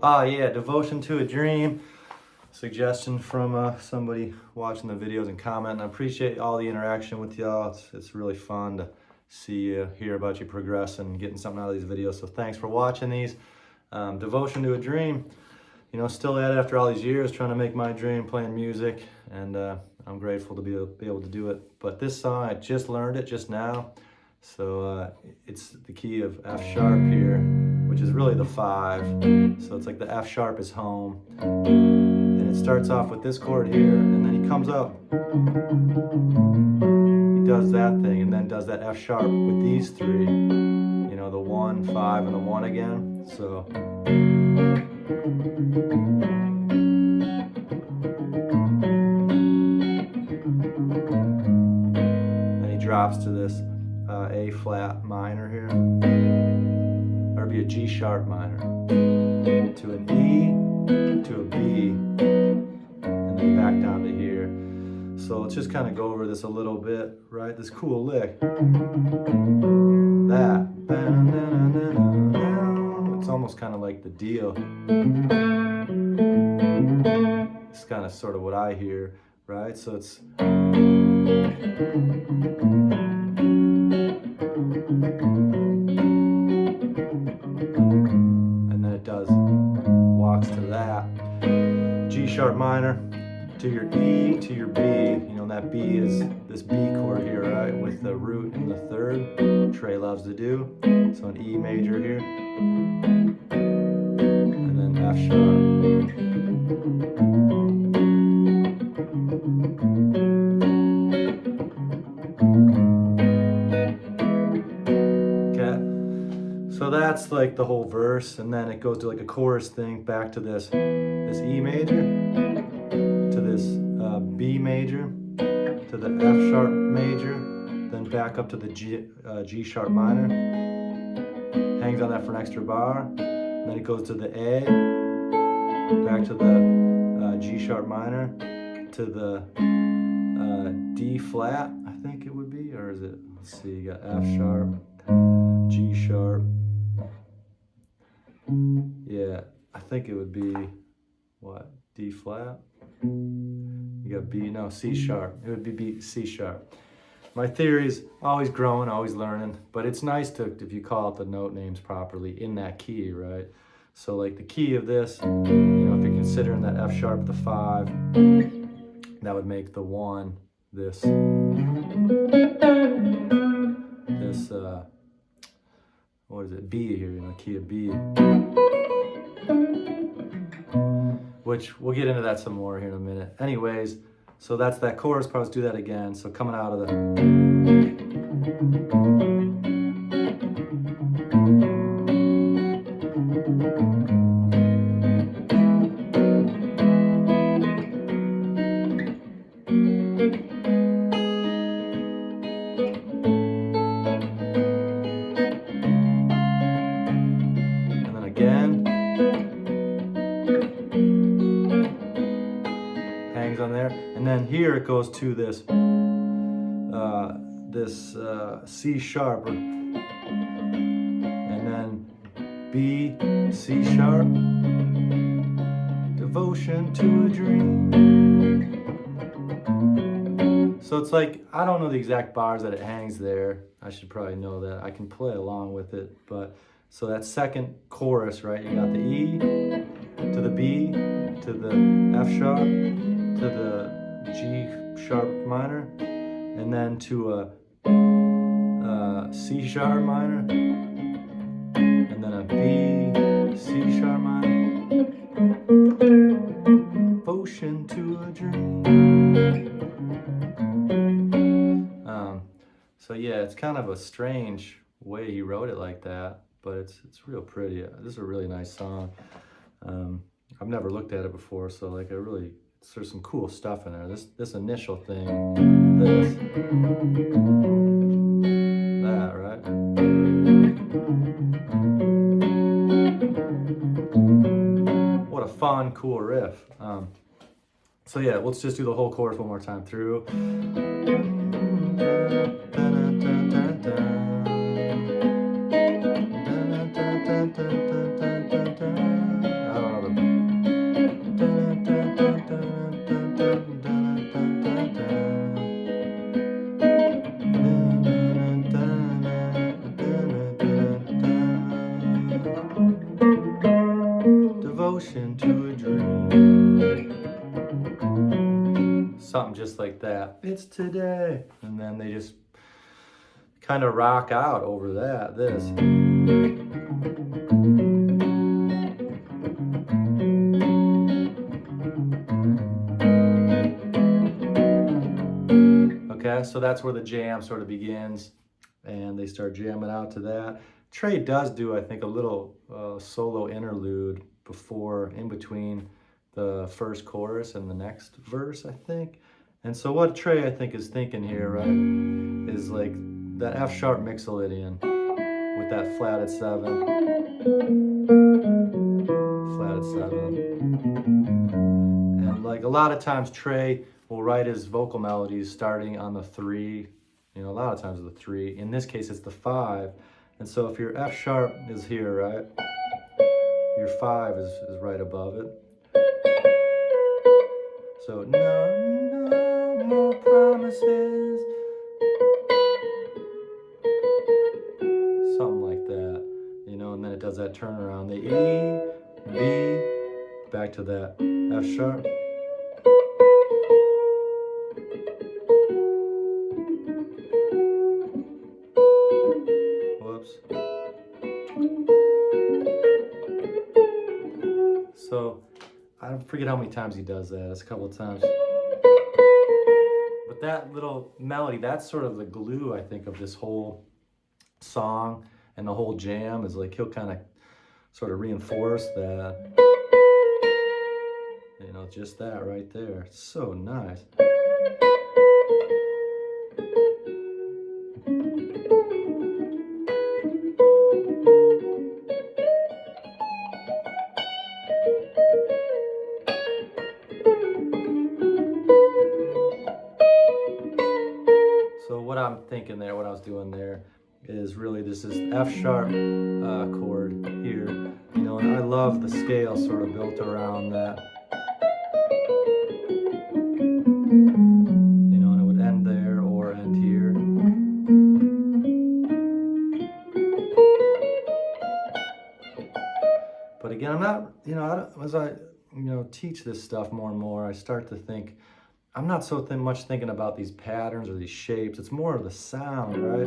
Ah, yeah, Devotion to a Dream. Suggestion from somebody watching the videos and commenting. I appreciate all the interaction with y'all. It's really fun to see you, hear about you progressing and getting something out of these videos. So thanks for watching these. Devotion to a Dream. You know, still at it after all these years, trying to make my dream playing music, and I'm grateful to be able to do it. But this song, I just learned it just now. So it's the key of F sharp here, which is really the 5. So it's like the F sharp is home. And it starts off with this chord here, and then he comes up. He does that thing, and then does that F sharp with these 3. You know, the 1, 5, and the 1 again. So. Then he drops to this A flat minor here, or it'd be a G sharp minor, to an E, to a B, and then back down to here. So let's just kind of go over this a little bit, right? This cool lick. That. It's almost kind of like the deal. It's kind of sort of what I hear, right? So it's. And then it does, walks to that. G sharp minor, to your E, to your B. You know, that B is this B chord here, right? With the root in the 3rd. Trey loves to do. So an E major here. And then F sharp. So that's like the whole verse, and then it goes to like a chorus thing, back to this E major, to this B major, to the F sharp major, then back up to the G sharp minor, hangs on that for an extra bar, and then it goes to the A, back to the G sharp minor, to the D flat, I think it would be, or is it, let's see, you got F sharp, G sharp. Yeah, I think it would be, what, D flat? You got B, no, C sharp. It would be B, C sharp. My theory is always growing, always learning, but it's nice to, if you call it the note names properly, in that key, right? So like the key of this, you know, if you're considering that F sharp, the 5, that would make the 1, this, what is it, B here, in the key of B. Which, we'll get into that some more here in a minute. Anyways, so that's that chorus part, let's do that again. So coming out of the... on there, and then here it goes to this C sharp, and then B, C sharp, Devotion to a Dream. So it's like, I don't know the exact bars that it hangs there. I should probably know that. I can play along with it, but so that second chorus, right? You got the E to the B to the F sharp to the G sharp minor, and then to a C sharp minor, and then a B, C sharp minor, Devotion to a Dream. So yeah, it's kind of a strange way he wrote it like that, but it's real pretty. This is a really nice song. I've never looked at it before, so like there's some cool stuff in there. This initial thing, this. fun, cool riff. So yeah, let's just do the whole chorus one more time through. Devotion to a dream. Something just like that. It's today. And then they just kind of rock out over that. This. Okay, so that's where the jam sort of begins. And they start jamming out to that. Trey does do, I think, a little solo interlude in between the first chorus and the next verse, I think. And so what Trey, I think, is thinking here, right, is like that F sharp mixolydian with that flatted 7, flatted 7. And like a lot of times Trey will write his vocal melodies starting on the 3, you know, a lot of times the 3. In this case, it's the 5. And so if your F sharp is here, right, your 5 is right above it. So no more promises. Something like that, you know, and then it does that turnaround. The E, B, back to that F sharp. Whoops. So I forget how many times he does that. It's a couple of times. But that little melody, that's sort of the glue, I think, of this whole song and the whole jam. Is like he'll kind of sort of reinforce that. You know, just that right there. It's so nice. So what I'm thinking there, what I was doing there, is really this is F sharp chord here, you know, and I love the scale sort of built around that. You know, and it would end there or end here. But again, I'm not, you know, as I, you know, teach this stuff more and more, I start to think, I'm not so much thinking about these patterns or these shapes. It's more of the sound, right?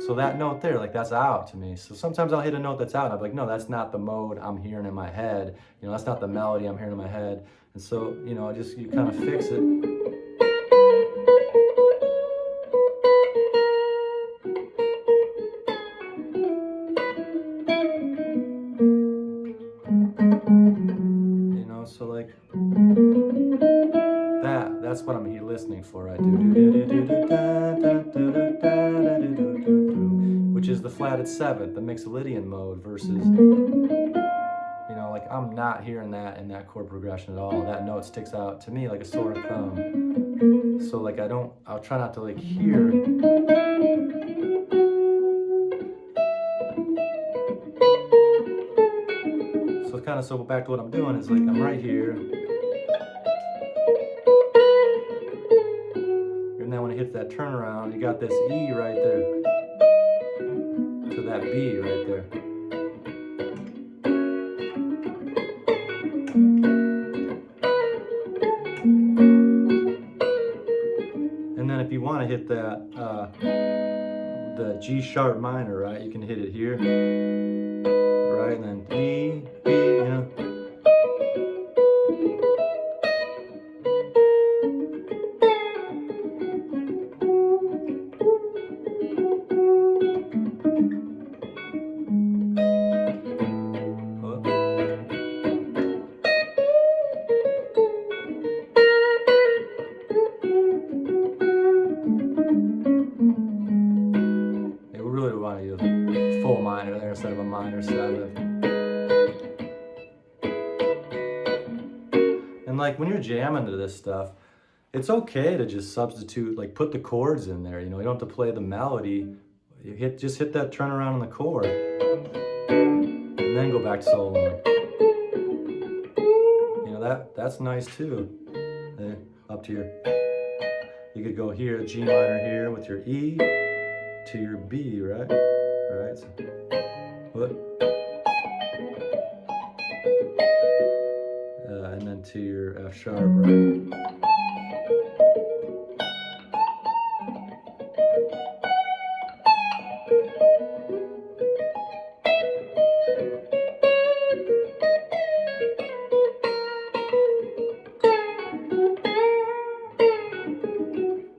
So that note there, like that's out to me. So sometimes I'll hit a note that's out and I'm like, no, that's not the mode I'm hearing in my head. You know, that's not the melody I'm hearing in my head. And so, you know, you kind of fix it. You know, so like that's what I'm here listening for, right? Which is the flatted 7th, the mixolydian mode, versus, you know, like I'm not hearing that in that chord progression at all. That note sticks out to me like a sore thumb. So like I'll try not to like hear. So kind of, so back to what I'm doing is like I'm right here. And then when it hits that turnaround, you got this E right there to that B right there. And then if you want to hit that, the G sharp minor, right, you can hit it here, right, and then E, B, you know. Full minor there instead of a minor 7th. like when you're jamming to this stuff, it's okay to just substitute, like put the chords in there, you know, you don't have to play the melody. You just hit that turnaround on the chord, and then go back to soloing. You know, that's nice too. Up to your, you could go here, G minor here with your E to your B, right? Right. So, what? And then to your F sharp, right?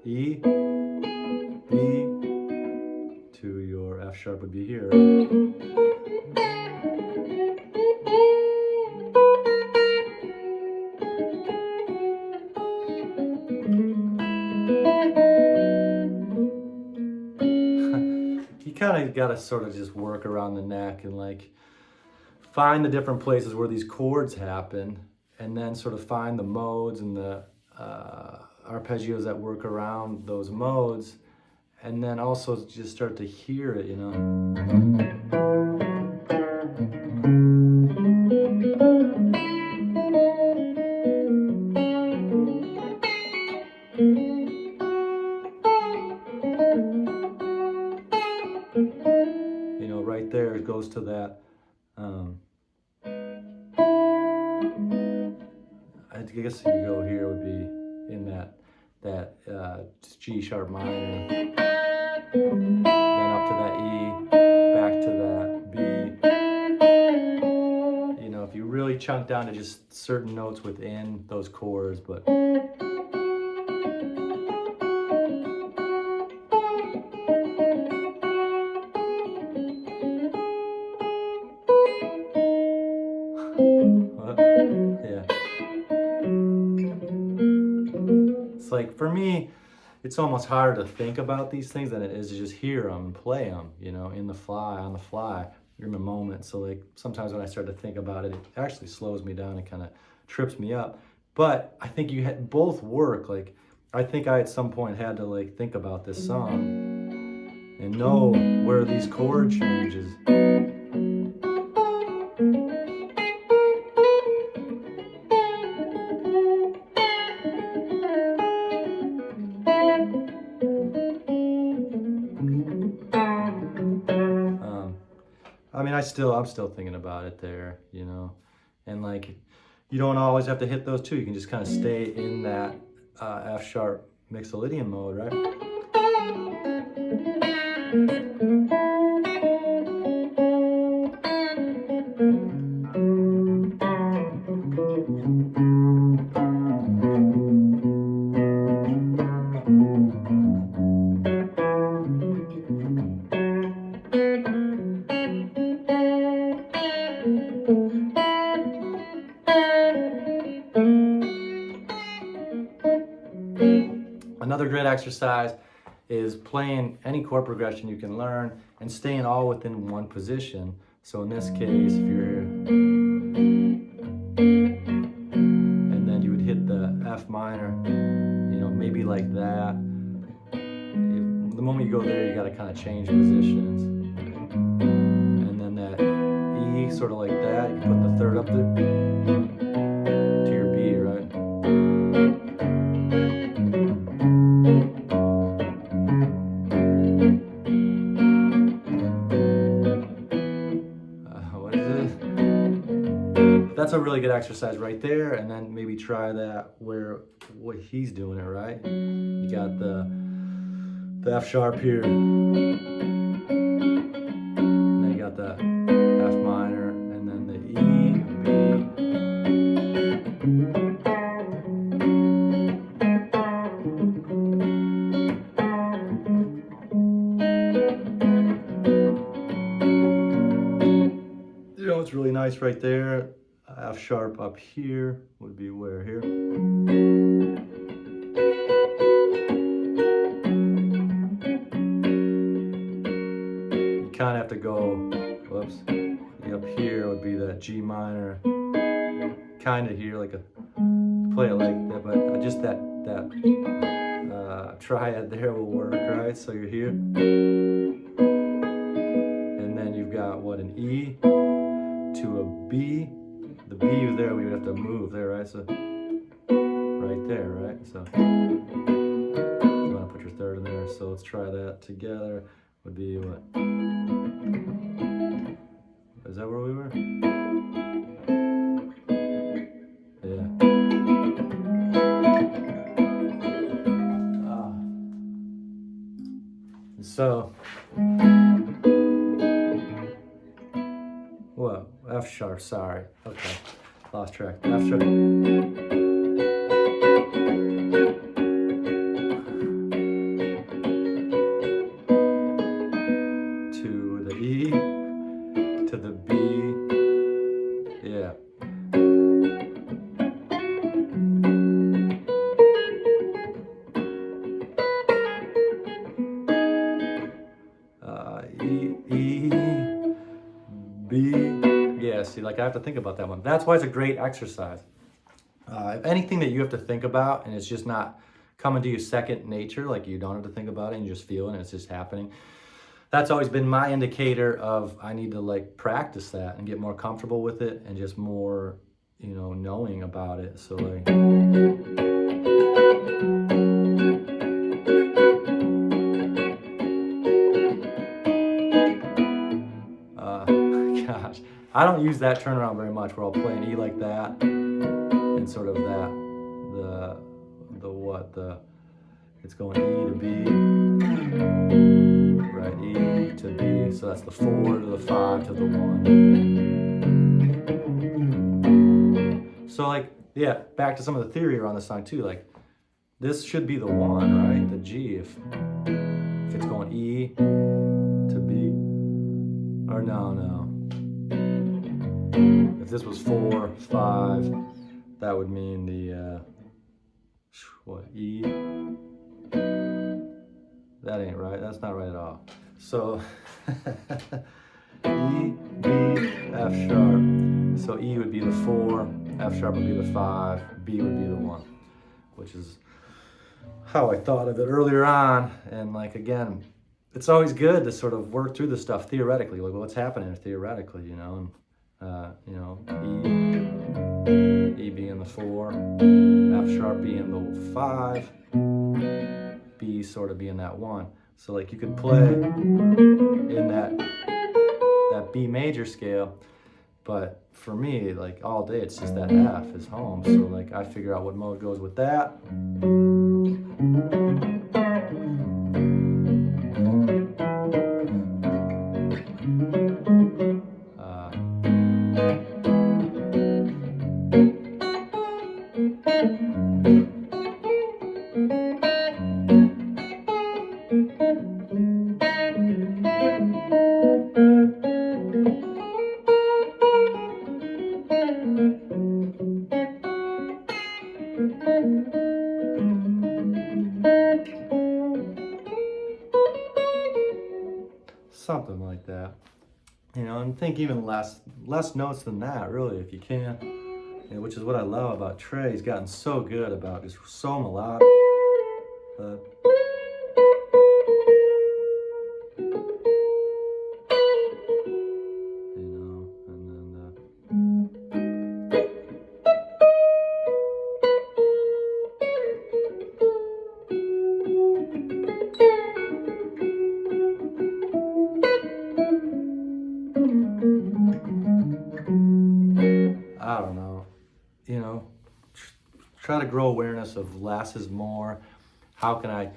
E, B, to your F sharp would be here. You kind of got to sort of just work around the neck and like find the different places where these chords happen, and then sort of find the modes and the arpeggios that work around those modes, and then also just start to hear it, you know. You know, right there it goes to that. I guess if you go here would be in that G sharp minor, then up to that E, back to that B. You know, if you really chunk down to just certain notes within those chords, but yeah. It's like, for me, it's almost harder to think about these things than it is to just hear them and play them, you know, on the fly, you're in the moment. So like sometimes when I start to think about it, it actually slows me down and kind of trips me up. But I think you had both work. Like, I think I at some point had to like think about this song and know where these chord changes. I mean, I'm still thinking about it there, you know, and like, you don't always have to hit those two. You can just kind of stay in that F sharp mixolydian mode, right? Another great exercise is playing any chord progression you can learn and staying all within one position. So in this case, if you're here, and then you would hit the F minor, you know, maybe like that. The moment you go there, you got to kind of change positions. And then that E, sort of like that, you can put the third up there to your B, right? That's a really good exercise right there, and then maybe try that what he's doing it, right? You got the F sharp here, and then you got the F minor, and then the E, B. You know, it's really nice right there. F sharp up here would be where here. You kind of have to go, whoops, up here would be that G minor, kind of here, like a, play it like that, but just that triad there will work, right? So you're here, and then you've got what, an E to a B. The B is there, we would have to move there, right? So right there, right? So you want to put your third in there. So let's try that together. Would be what? Is that where we were? Yeah. So, whoa, F sharp, sorry. Okay, lost track. F sharp. To the E, to the B, yeah. E, B, yeah, see, like I have to think about that one. That's why it's a great exercise. If anything that you have to think about and it's just not coming to you second nature, like you don't have to think about it and you just feel it and it's just happening, that's always been my indicator of I need to like practice that and get more comfortable with it and just more, you know, knowing about it. So like, gosh, I don't use that turnaround very much where I'll play an E like that and sort of that, it's going E to B, right, E to B, so that's the 4 to the 5 to the 1. So like, yeah, back to some of the theory around the song too, like this should be the 1, right, the G, if it's going E to B, or no. If this was 4, 5, that would mean the, what, E? That ain't right, that's not right at all. So, E, B, F sharp. So E would be the 4, F sharp would be the 5, B would be the 1, which is how I thought of it earlier on. And like, again, it's always good to sort of work through this stuff theoretically, like what's happening theoretically, you know, and you know, E being the 4, F sharp being the 5, B sort of being that 1. So like you could play in that B major scale, but for me, like all day, it's just that F is home. So like I figure out what mode goes with that. Something like that, you know, and think even less notes than that, really, if you can, you know, which is what I love about Trey. He's gotten so good about just so melodic. You know, and then I don't know, you know, try to grow awareness of less is more. How can I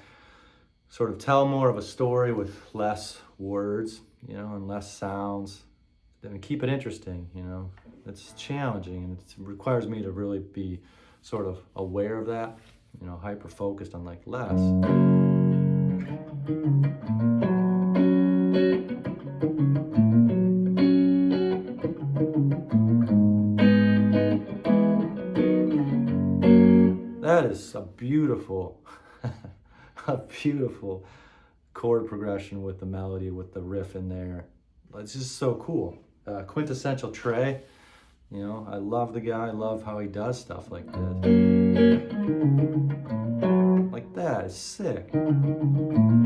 sort of tell more of a story with less words, you know, and less sounds, and keep it interesting, you know. It's challenging and it requires me to really be sort of aware of that, you know, hyper focused on like less. That is a beautiful, a beautiful chord progression with the melody, with the riff in there. It's just so cool. Quintessential Trey. You know, I love the guy. I love how he does stuff like this. Like that is sick. And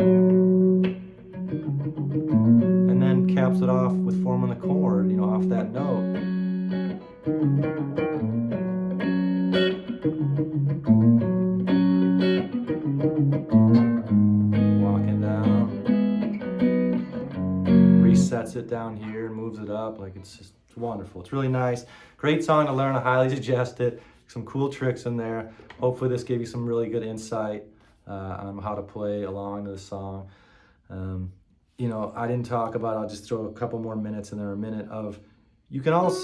then caps it off with forming the chord, you know, off that note. Walking down. Resets it down here, moves it up. Like it's just wonderful. It's really nice. Great song to learn. I highly suggest it. Some cool tricks in there. Hopefully this gave you some really good insight on how to play along to the song. You know, I didn't talk about, I'll just throw a couple more minutes in there, a minute of, you can also,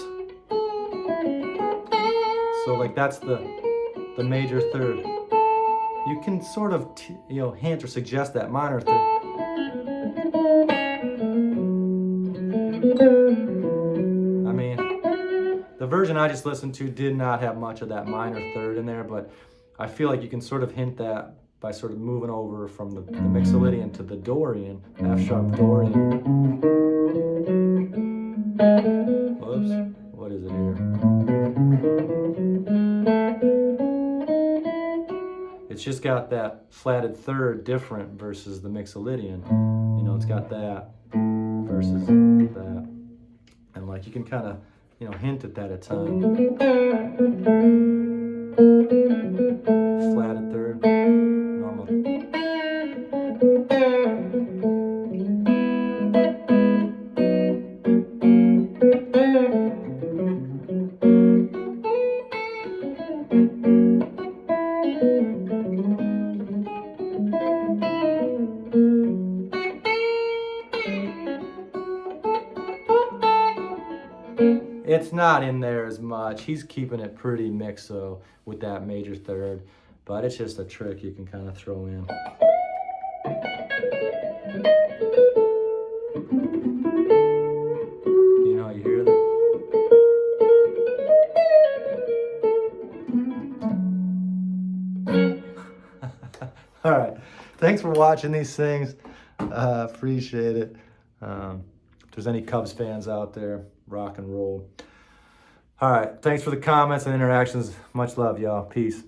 so like that's the major third. You can sort of, you know, hint or suggest that minor third. I mean, the version I just listened to did not have much of that minor third in there, but I feel like you can sort of hint that by sort of moving over from the mixolydian to the Dorian, F sharp Dorian. Whoops, what is it here? It's just got that flatted third different versus the mixolydian. You know, it's got that versus that. And like you can kind of, you know, hint at that at times. Flatted third, normal. It's not in there as much. He's keeping it pretty mixo with that major third, but it's just a trick you can kind of throw in. You know, you hear that? All right. Thanks for watching these things. Appreciate it. If there's any Cubs fans out there, rock and roll. All right. Thanks for the comments and interactions. Much love, y'all. Peace.